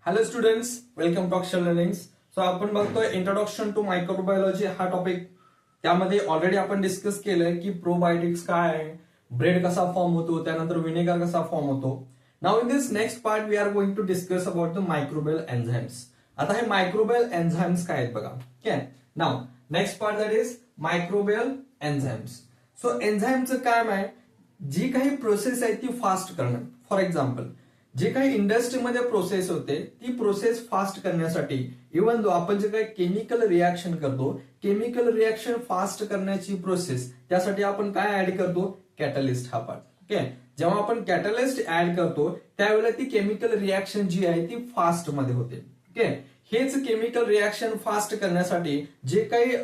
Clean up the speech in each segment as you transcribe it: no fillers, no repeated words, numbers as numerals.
Hello students, welcome to अक्षर learnings. So आपण बघतोय इंट्रोडक्शन टू मायक्रोबायोलॉजी हा टॉपिक. त्यामध्ये ऑलरेडी आपण डिस्कस केलंय की प्रोबायोटिक्स काय आहे, ब्रेड कसा फॉर्म होतो, त्यानंतर विनेगर कसा फॉर्म होतो. Now in this next part we are going to discuss about the microbial enzymes. आता हे मायक्रोबियल एन्झाइम्स काय आहेत बघा. Okay, now next part that is microbial enzymes. So एन्झाइमचं काम आहे जी काही प्रोसेस आहे ती फास्ट करणं. फॉर एक्झाम्पल, जे काही इंडस्ट्रीमध्ये प्रोसेस होते ती प्रोसेस फास्ट करण्यासाठी, इव्हन दो आपण जे काही केमिकल रिॲक्शन करतो, केमिकल रिॲक्शन फास्ट करण्याची प्रोसेस, त्यासाठी आपण काय ऍड करतो? कॅटलिस्ट हा पार्ट. ओके, जेव्हा आपण कॅटलिस्ट ऍड करतो त्यावेळेला ती केमिकल रिॲक्शन जी आहे ती फास्ट मध्ये होते. ओके, हेच केमिकल रिॲक्शन फास्ट करण्यासाठी जे काही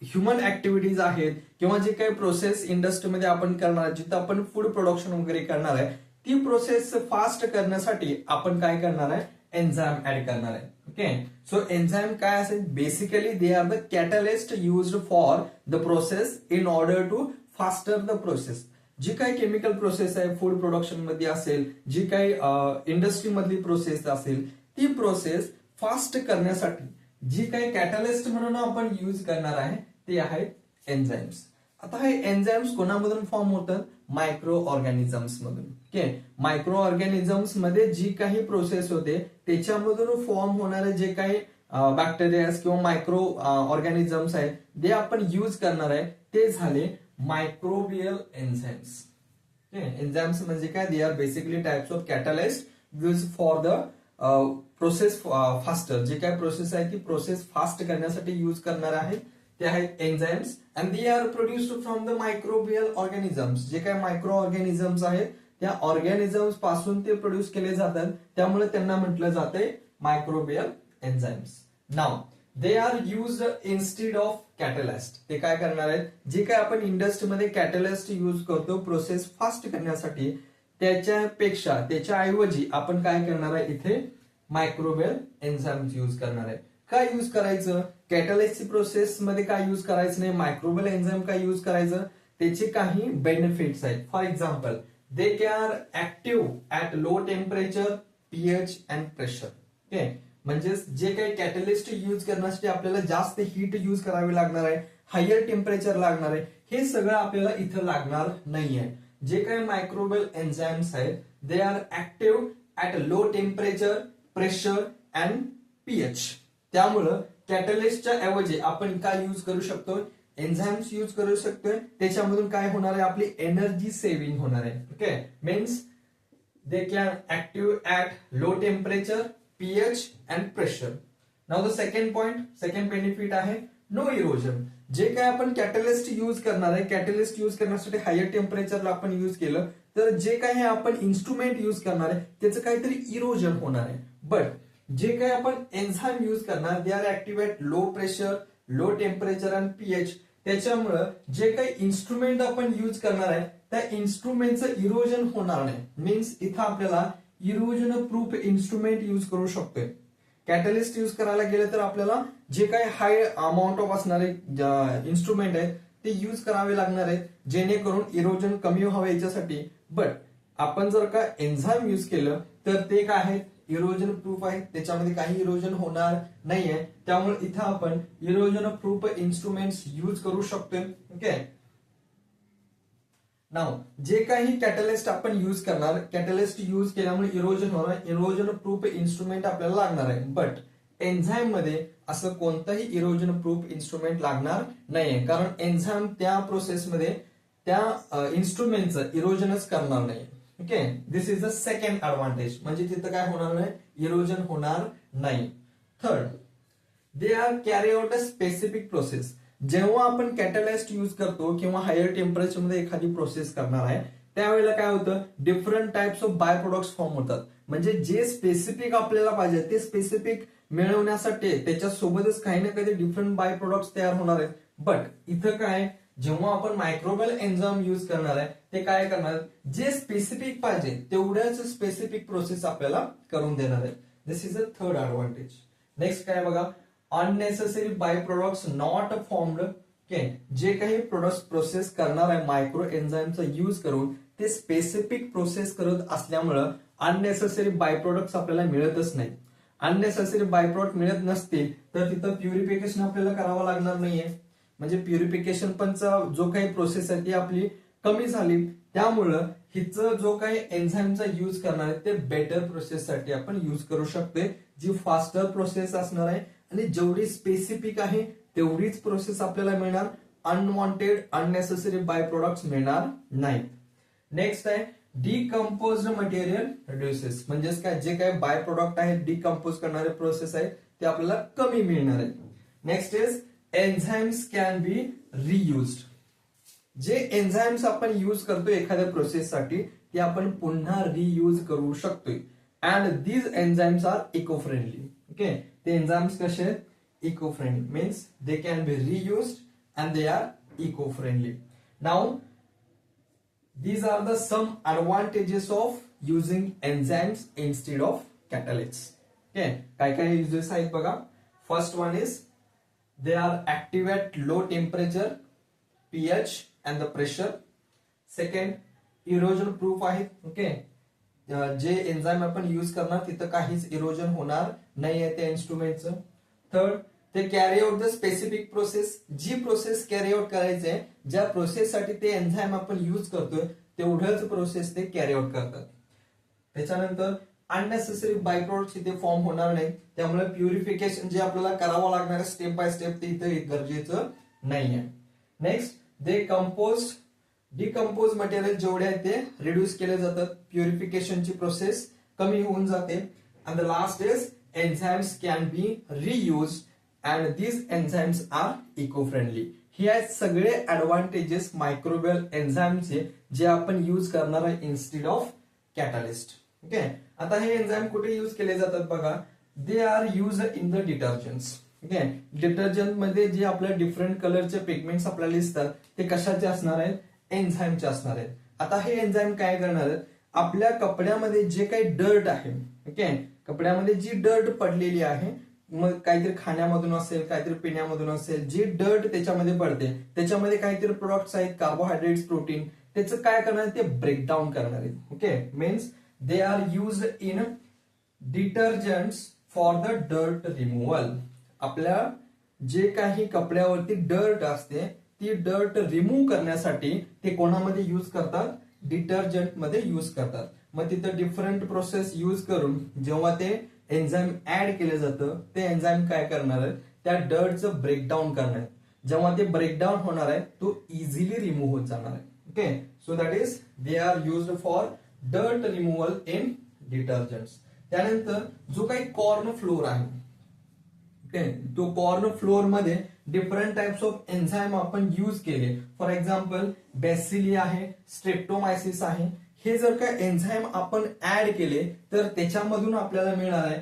ह्युमन ऍक्टिव्हिटीज आहेत किंवा जे काही प्रोसेस इंडस्ट्रीमध्ये आपण करणार, जिथं आपण फूड प्रोडक्शन वगैरे करणार आहे, ती प्रोसेस फास्ट करण्यासाठी आपण काय करणार आहे? एन्झाइम ऍड करणार आहे. ओके, सो एन्झाइम काय असेल? Basically they are the catalyst used for the process in order to faster the process. जी काही केमिकल प्रोसेस आहे फूड प्रोडक्शन मध्ये असेल, जी काही इंडस्ट्री मधली प्रोसेस असेल, ती प्रोसेस फास्ट करण्यासाठी जी काही कॅटलिस्ट म्हणून आपण यूज करणार आहे ते आहेत एन्झाइम्स. आता हे एन्झाइम्स कोणामधून फॉर्म होतात? मायक्रो ऑर्गॅनिझम्स मधून. ओके, मायक्रो ऑर्गॅनिझम्स मध्ये जी काही प्रोसेस होते त्याच्यामधून फॉर्म होणारे जे काही बॅक्टेरिया किंवा मायक्रो ऑर्गॅनिझम्स आहेत ते आपण यूज करणार आहे ते झाले मायक्रोबियल एन्झाइम्स. एन्झाइम्स म्हणजे काय? They are basically types of catalyst use for the process faster. जे काय प्रोसेस आहे ती प्रोसेस फास्ट करण्यासाठी यूज करणार आहे ते आहेत enzymes. And they R produced from the microbial organisms. जे काय मायक्रो ऑर्गॅनिझम्स आहेत त्या ऑर्गॅनिझम्स पासून ते प्रोड्यूस केले जातात, त्यामुळे त्यांना म्हटलं जाते microbial enzymes. Now they are used instead of catalyst. ते काय करणार आहेत? जे काय आपण इंडस्ट्रीमध्ये कॅटलिस्ट यूज करतो प्रोसेस फास्ट करण्यासाठी, त्याच्यापेक्षा त्याच्याऐवजी आपण काय करणार आहे? इथे मायक्रोबियल एन्झाइम्स यूज करणार आहे. काय यूज करायचं? कॅटलिस्ट प्रोसेस मध्ये काय यूज करायचं नाही, मायक्रोबियल एन्झाइम काय यूज करायचं? त्याचे काही बेनिफिट्स आहेत. For example, they can active at low temperature, pH and pressure. Okay, म्हणजे जे काही कॅटलिस्ट यूज करण्यासाठी आपल्याला जास्त हीट यूज करावी लागणार आहे, हायर टेम्परेचर लागणार आहे, हे सगळं आपल्याला इथं लागणार नाहीये. जे काही मायक्रोबियल एन्झाइम्स आहेत they are active at low temperature, pressure and pH. त्यामुळं कॅटलिस्टच्या ऐवजी आपण काय यूज करू शकतो? एन्झाइम्स यूज करू शकतोय. त्याच्यामधून काय होणार आहे? आपली एनर्जी सेव्हिंग होणार आहे. Okay, means they can active at low temperature, pH and pressure. Now the second point, second benefit आहे नो इरोजन. जे काय आपण कॅटलिस्ट यूज करणार आहे, कॅटलिस्ट यूज करण्यासाठी हायर टेम्परेचरला आपण यूज केलं तर जे काही आपण इन्स्ट्रुमेंट यूज करणार आहे त्याचं काहीतरी इरोजन होणार आहे. बट जे काही आपण एन्झाइम यूज करणार they are active at low pressure, low temperature and pH. त्याच्यामुळं जे काही इन्स्ट्रुमेंट आपण यूज करणार आहे त्या इन्स्ट्रुमेंटचं इरोजन होणार नाही. मीन्स इथं आपल्याला इरोजन प्रूफ इन्स्ट्रुमेंट यूज करू शकतोय. कॅटलिस्ट यूज करायला गेलं तर आपल्याला जे काही हाय अमाऊंट ऑफ असणारे इन्स्ट्रुमेंट आहेत ते यूज करावे लागणार आहेत जेणेकरून इरोजन कमी व्हावे याच्यासाठी. बट आपण जर का एन्झाइम यूज केलं तर ते काय आहेत? इरोजन प्रूफ आहे, त्याच्यामध्ये काही इरोजन होणार नाहीये. त्यामुळे इथं आपण इरोजन प्रूफ इन्स्ट्रुमेंट्स यूज करू शकतोय. ओके, नाव जे काही कॅटलिस्ट आपण यूज करणार, कॅटलिस्ट यूज केल्यामुळे इरोजन होणार, इरोजन प्रूफ इन्स्ट्रुमेंट आपल्याला लागणार आहे. बट एन्झाइम मध्ये असं कोणताही इरोजन प्रूफ इन्स्ट्रुमेंट लागणार नाहीये, कारण एन्झाइम त्या प्रोसेसमध्ये त्या इन्स्ट्रुमेंटचं इरोजनच करणार नाही. Okay, this is the second advantage. म्हणजे तिथं काय होणार नाही? इरोजन होणार नाही. Third, they are carry out a specific process. जेव्हा आपण कॅटलिस्ट यूज करतो किंवा हायर टेम्परेचर मध्ये एखादी प्रोसेस करणार आहे त्यावेळेला काय होतं? Different types of by products form होतात. म्हणजे जे स्पेसिफिक आपल्याला पाहिजे ते स्पेसिफिक मिळवण्यासाठी त्याच्यासोबतच काही ना काही डिफरंट बाय प्रोडक्ट्स तयार होणार आहेत. बट इथं काय? जेव्हा आपण मायक्रोबियल एन्झाइम यूज करणार आहे ते काय करणार? जे स्पेसिफिक पाहिजे तेवढ्याच स्पेसिफिक प्रोसेस आपल्याला करून देणार आहे. This is a third advantage. Next काय बघा? Unnecessary by products not formed. Okay, जे काही प्रोडक्ट्स प्रोसेस करणार आहे मायक्रो एन्झाइमचा यूज करून ते स्पेसिफिक प्रोसेस करत असल्यामुळं अननेसेसरी बाय प्रोडक्ट्स आपल्याला मिळतच नाही. अननेसेसरी बाय प्रोडक्ट मिळत नसतील तर तिथं प्युरिफिकेशन आपल्याला करावं लागणार नाहीये. म्हणजे प्युरिफिकेशन पणचा जो काही प्रोसेस आहे ती आपली कमी झाली. त्यामुळं हिचं जो काही एन्झाईमचा यूज करणार आहे ते बेटर प्रोसेससाठी आपण यूज करू शकते, जी फास्टर प्रोसेस असणार आहे आणि जेवढी स्पेसिफिक आहे तेवढीच प्रोसेस आपल्याला मिळणार. अनवॉन्टेड अननेसेसरी बाय प्रोडक्ट्स मिळणार नाहीत. नेक्स्ट आहे डिकम्पोज्ड मटेरियल रिड्युसेस, म्हणजेच काय, जे काही बाय प्रोडक्ट आहेत डिकम्पोज करणारे प्रोसेस आहेत ते आपल्याला कमी मिळणार आहे. Next is enzymes can be reused. जे एन्झाईम्स आपण युज करतोय एखाद्या प्रोसेससाठी ते आपण पुन्हा रियूज करू शकतोय. And these enzymes are eco friendly. Okay, ते एन्झाईम्स कसे आहेत, eco friendly, means they can be reused and they are eco friendly. Now these are the some advantages of using enzymes instead of catalysts. Okay, काय काय uses आहेत बघा. First one is they are active at low temperature, pH and the pressure. Second, erosion proof आहेत. Okay, जे enzyme आपण use करणार तिथं काहीच इरोजन होणार नाही आहे त्या इन्स्ट्रुमेंटचं. थर्ड, ते carry out the specific process. जी प्रोसेस कॅरी आउट करायची आहे, ज्या प्रोसेससाठी ते एन्झाईम आपण यूज करतोय तेवढंच प्रोसेस ते कॅरी आउट करतात. त्याच्यानंतर अननेसेसरी बाय प्रोडक्ट इथे फॉर्म होणार नाही, त्यामुळे प्युरिफिकेशन जे आपल्याला करावं लागणार आहे स्टेप बाय स्टेप ते इथे गरजेचं नाहीये. नेक्स्ट, दे डिकम्पोज मटेरियल जेवढे आहे ते रिड्यूस केले जातात, प्युरिफिकेशनची प्रोसेस कमी होऊन जाते. And the last is enzymes can be reused and these enzymes are eco friendly. हे आहेत सगळे ऍडव्हान्टेजेस मायक्रोबियल एन्झाईमचे जे आपण यूज करणार आहे इन्स्टेड ऑफ कॅटलिस्ट. ओके, आता हे एन्झाईम कुठे यूज केले जातात बघा. दे are use in the detergents. Okay, detergent मध्ये जे आपल्या डिफरंट कलरचे पिगमेंट्स आपल्याला दिसतात ते कशाचे असणार आहेत, एन्झाईमचे असणार आहेत. आता हे एन्झाईम काय करणार आहेत, आपल्या कपड्यामध्ये जे काही डर्ट आहे, ओके, कपड्यामध्ये जी डर्ट पडलेली आहे, मग काहीतरी खाण्यामधून असेल, काहीतरी पिण्यामधून असेल, जी डर्ट त्याच्यामध्ये पडते त्याच्यामध्ये काहीतरी प्रोडक्ट्स आहेत, कार्बोहायड्रेट्स, प्रोटीन, त्याचं काय करणार ते ब्रेकडाऊन करणार आहेत. Okay, means they are used in detergents for the dirt removal. आपल्या जे काही कपड्यावरती डर्ट असते ती डर्ट रिमूव्ह करण्यासाठी ते कोणामध्ये युज करतात, डिटर्जंट मध्ये युज करतात. मग तिथं डिफरंट प्रोसेस युज करून जेव्हा ते एन्झाईम ऍड केलं जातं ते एन्झाईम काय करणार आहे, त्या डर्टचं ब्रेकडाऊन करणार आहे. जेव्हा ते ब्रेकडाऊन होणार आहे तो इझिली रिमूव्ह होत जाणार आहे. Okay, so that is they are used for dirt removal in detergents. त्यानंतर जो काही कॉर्न फ्लोर आहे, ओके, तो कॉर्न फ्लोर मध्ये डिफरंट टाइप्स ऑफ एन्झाईम आपण यूज केले. फॉर एक्झाम्पल बेसिली आहे, स्ट्रेप्टोमायसिस आहे. हे जर का एन्झाईम आपण ऍड केले तर त्याच्यामधून आपल्याला मिळणार आहे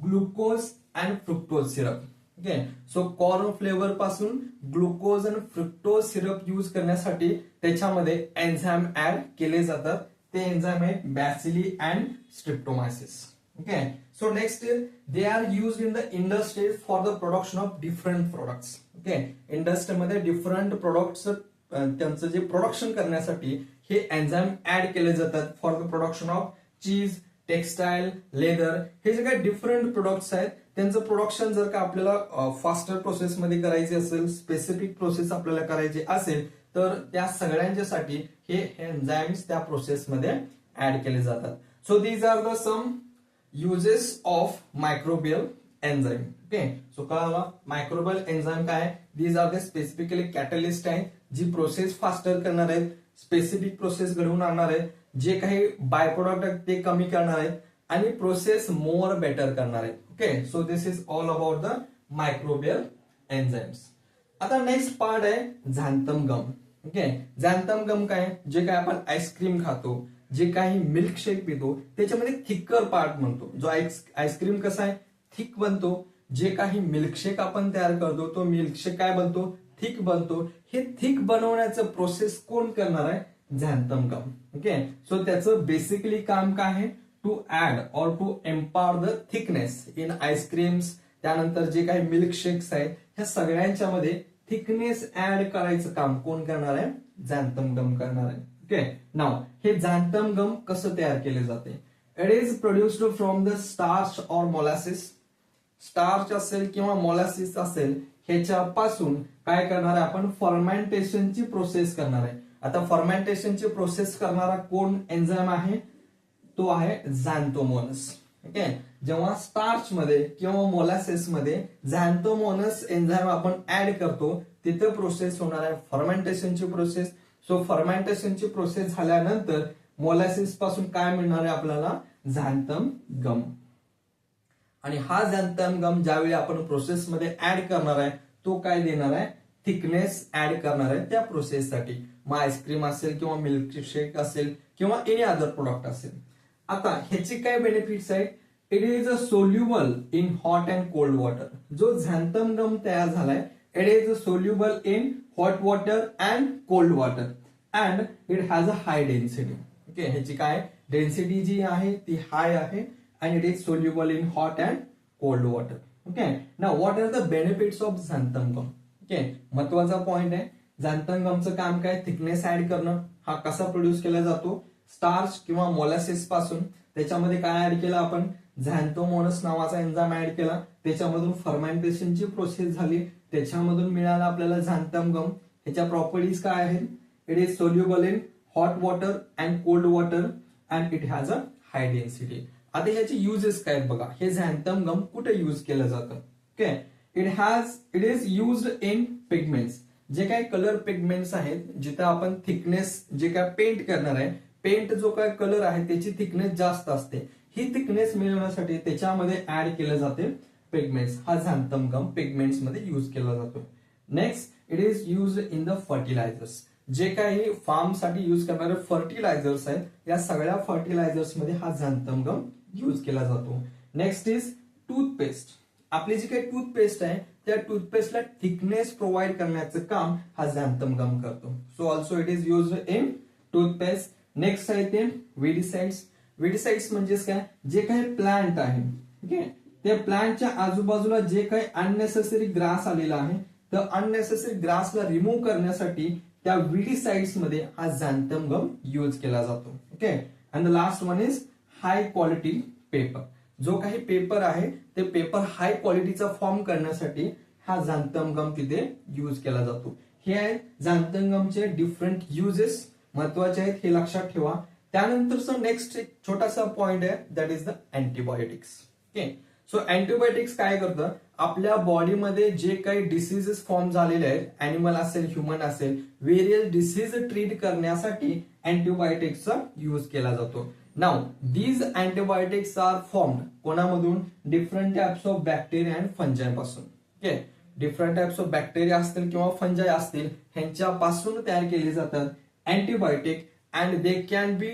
glucose and fructose syrup. Okay, so corn flavour पासून ग्लुकोज आणि फ्रुक्टोज सिरप यूज करण्यासाठी त्याच्यामध्ये एन्झाईम ऍड केले जातात. ते एन्झाईम आहे bacilli and streptomyces. Okay, so next they are use in the industry for the production of different products. Okay, इंडस्ट्रीमध्ये different products त्यांचं जे प्रोडक्शन करण्यासाठी हे एन्झाईम ऍड केले जातात for the production of cheese, textile, leather. हे जे काही डिफरंट प्रोडक्ट्स आहेत त्यांचं प्रोडक्शन जर का आपल्याला फास्टर प्रोसेसमध्ये करायचे असेल, स्पेसिफिक प्रोसेस आपल्याला करायची असेल तर त्या सगळ्यांच्यासाठी हे एन्झाईम्स त्या प्रोसेसमध्ये ऍड केले जातात. So these are the some uses of microbial enzyme. Okay, so कळाला मायक्रोबियल एन्झाईम काय, these are the specifically catalyst आहेत जी प्रोसेस फास्टर करणार आहेत, स्पेसिफिक प्रोसेस घडवून आणणार आहेत, जे काही बाय प्रोडक्ट आहेत ते कमी करणार आहेत आणि प्रोसेस मोर बेटर करणार आहेत. Okay, so this is all about the microbial enzymes. आता नेक्स्ट पार्ट आहे झॅन्थम गम. ओके, झॅन्थम गम काय, जे काय आपण आईस्क्रीम खातो, जे काही मिल्कशेक पितो त्याच्यामध्ये थिकर पार्ट म्हणतो. जो आईस्क्रीम कसा आहे, थिक बनतो. जे काही मिल्कशेक आपण तयार करतो तो मिल्कशेक काय बनतो, थिक बनतो. हे थिक बनवण्याचं प्रोसेस कोण करणार आहे, झॅन्थम गम. ओके, सो त्याचं बेसिकली काम काय आहे, to add or to empower the thickness in ice creams. त्यानंतर जे काही मिल्कशेक्स आहेत ह्या सगळ्यांच्या मध्ये थिकनेस ऍड करायचं काम कोण करणार आहे, झॅन्थम गम करणार आहे. ओके, नाव हे झॅन्थम गम कसं तयार केले जाते. It is produced from the starch और मोलॅसिस. स्टार्च असेल किंवा मोलॅसिस असेल ह्याच्यापासून काय करणार आहे आपण, फर्मेंटेशनची प्रोसेस करणार आहे. आता फर्मेंटेशनची प्रोसेस करणारा कोण एन्झाइम आहे, तो आहे झॅन्थोमोनस. ओके, जेव्हा स्टार्च मध्ये किंवा मोलॅसिस मध्ये झॅन्थोमोनस एन्झाइम आपण ऍड करतो तिथे प्रोसेस होणार आहे फर्मेंटेशनची प्रोसेस. सो फर्मेंटेशनची प्रोसेस झाल्यानंतर मोलॅसिस पासून काय मिळणार आहे आपल्याला, झॅन्थम गम. आणि हा झॅन्थम गम ज्यावेळी आपण प्रोसेसमध्ये ऍड करणार आहे तो काय देणार आहे, थिकनेस ऍड करणार आहे त्या प्रोसेससाठी. मग आईस्क्रीम असेल किंवा मिल्क शेक असेल किंवा एनी अदर प्रोडक्ट असेल. आता ह्याची काय बेनिफिट्स आहेत, it is a soluble in hot and cold water. जो झॅन्थम गम तयार झालाय it is soluble in hot water and cold water and it has a high density. Okay, ह्याची काय डेन्सिटी जी आहे ती हाय आहे and it is soluble in hot and cold water. Okay, now what are the benefits of xanthan gum? Okay, महत्वाचा point आहे, xanthan gumचं काम काय, thickness add करणं. हा कसा प्रोड्यूस केला जातो, स्टार्च किंवा मोलॅसिस पासून. त्याच्यामध्ये काय ऍड केलं आपण, झॅन्थोमोनस नावाचा एन्झाइम ऍड केला, त्याच्यामधून फर्मेंटेशनची प्रोसेस झाली, त्याच्यामधून मिळाला आपल्याला xanthan gum. ह्याच्या प्रॉपर्टीज काय आहेत, it is soluble in hot water and cold water and it has a high density. आता ह्याचे युजेस काय आहेत बघा, हे झॅन्थम गम कुठे युज केलं जातं. Okay, it is used in pigments. जे काही कलर पिगमेंट्स आहेत जिथे आपण थिकनेस जे काय पेंट करणार आहे, पेंट जो काय कलर आहे त्याची थिकनेस जास्त असते, ही थिकनेस मिळवण्यासाठी त्याच्यामध्ये ऍड केलं जाते पिगमेंट्स. हा झॅन्थम गम पिगमेंट्स मध्ये युज केला जातो. Next, it is use in the fertilizers. जे काही फार्म साठी युज करणारे फर्टिलायझर्स आहेत या सगळ्या फर्टिलायझर्स मध्ये हा झॅन्थम गम यूज केला जातो. Next is toothpaste. आपली जी काही टूथपेस्ट आहे त्या टूथपेस्टला थिकनेस प्रोव्हाइड करण्याचं काम हा झॅन्थम गम करतो. So also it is used in toothpaste. Next आहे ते विडीसाइड्स. विडीसाइड्स म्हणजेच काय, जे काही प्लांट आहे, ओके, त्या प्लांटच्या आजूबाजूला जे काही अननेसेसरी ग्रास आलेला आहे तर अननेसेसरी ग्रासला रिमूव्ह करण्यासाठी त्या विडीसाइड्स मध्ये हा झॅन्थम गम यूज केला जातो. Okay, and the last one is high quality paper. जो काही पेपर आहे ते पेपर हाय क्वालिटीचा फॉर्म करण्यासाठी हा झॅन्थम गम तिथे यूज केला जातो. हे आहेत झॅन्थम गमचे डिफरंट युजेस, महत्वाचे आहेत, हे लक्षात ठेवा. त्यानंतरचा नेक्स्ट एक छोटासा पॉइंट आहे, that is the antibiotics. Okay, so antibiotics काय करतं, आपल्या बॉडीमध्ये जे काही डिसीजेस फॉर्म झालेले आहेत, अॅनिमल असेल ह्युमन असेल, व्हेरियस डिसीज ट्रीट करण्यासाठी अँटीबायोटिक्सचा यूज केला जातो. Now these antibiotics are formed कोणामधून, different types of bacteria and fungi पासून. Okay, different types of bacteria असतील किंवा फंजाय असतील ह्यांच्यापासून तयार केली जातात antibiotic and they can be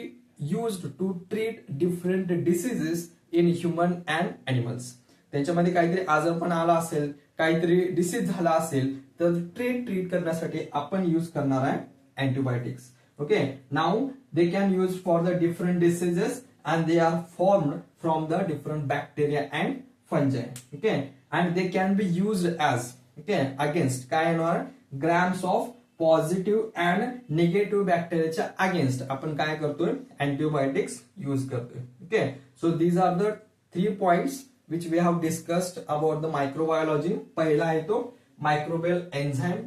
used to treat different diseases in human and animals. त्याच्यामध्ये काहीतरी आजारपण आला असेल, काहीतरी डिसीज झाला असेल तर ट्रीट करण्यासाठी आपण यूज करणार आहे antibiotics. Okay, now they can use for the different diseases and they are formed from the different bacteria and fungi. Okay, and they can be used as, okay, against काय येणार, grams of positive and negative bacteria च्या against आपण काय करतोय, antibiotics use करतोय. Okay, so these are the 3 points which we have discussed about the microbiology. पहिला आहे तो microbial enzyme,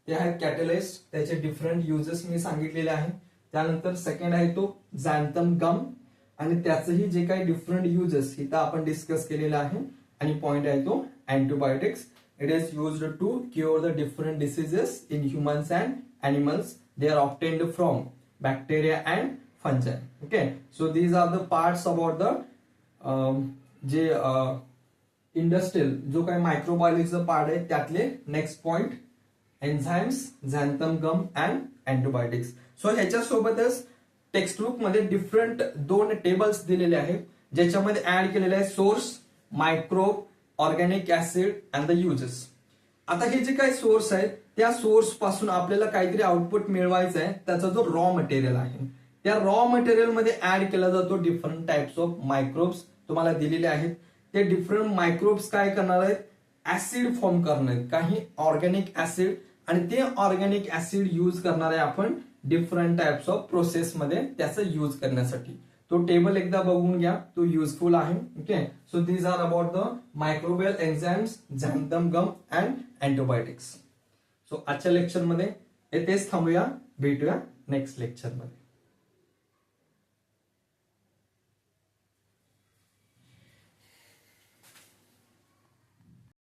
ते आहे कॅटलिस्ट, त्याचे डिफरंट युजेस मी सांगितलेले आहे. त्यानंतर सेकंड आहे तो झॅन्थम गम आणि त्याचंही जे काही डिफरंट युजेस इथं आपण डिस्कस केलेलं आहे. आणि पॉइंट आहे तो antibiotics. It is used to cure the different diseases in humans and animals. They are obtained from bacteria and fungi. Okay, so these are the parts about the जे industrial जो काही मायक्रोबायोलॉजीचा part आहे त्यातले next point enzymes, xanthan gum and antibiotics. So ह्याच्यासोबतच textbook मध्ये different 2 tables दिलेले आहेत ज्याच्यामध्ये ऍड केलेले आहे source, microbe, organic acid and the uses. आता हे जे काही सोर्स आहेत त्या सोर्स पासून आपल्याला काहीतरी आउटपुट मिळवायचं आहे, त्याचा जो रॉ मटेरियल आहे त्या रॉ मटेरियल मध्ये ऍड केला जातो डिफरंट टाइप्स ऑफ मायक्रोब्स तुम्हाला दिलेले आहेत. ते डिफरंट मायक्रोब्स काय करणार आहेत, ऍसिड फॉर्म करणार आहेत, काही ऑर्गॅनिक ऍसिड, आणि ते ऑर्गॅनिक ऍसिड यूज करणार आहे आपण डिफरंट टाइप्स ऑफ प्रोसेस मध्ये त्याचा यूज करण्यासाठी. तो टेबल एकदा बघून घ्या, तो युजफुल आहे. Okay, so these are about the microbial enzymes, xanthan gum and antibiotics. So आजच्या लेक्चरमध्ये येथेच थांबूया, भेटूया नेक्स्ट लेक्चरमध्ये.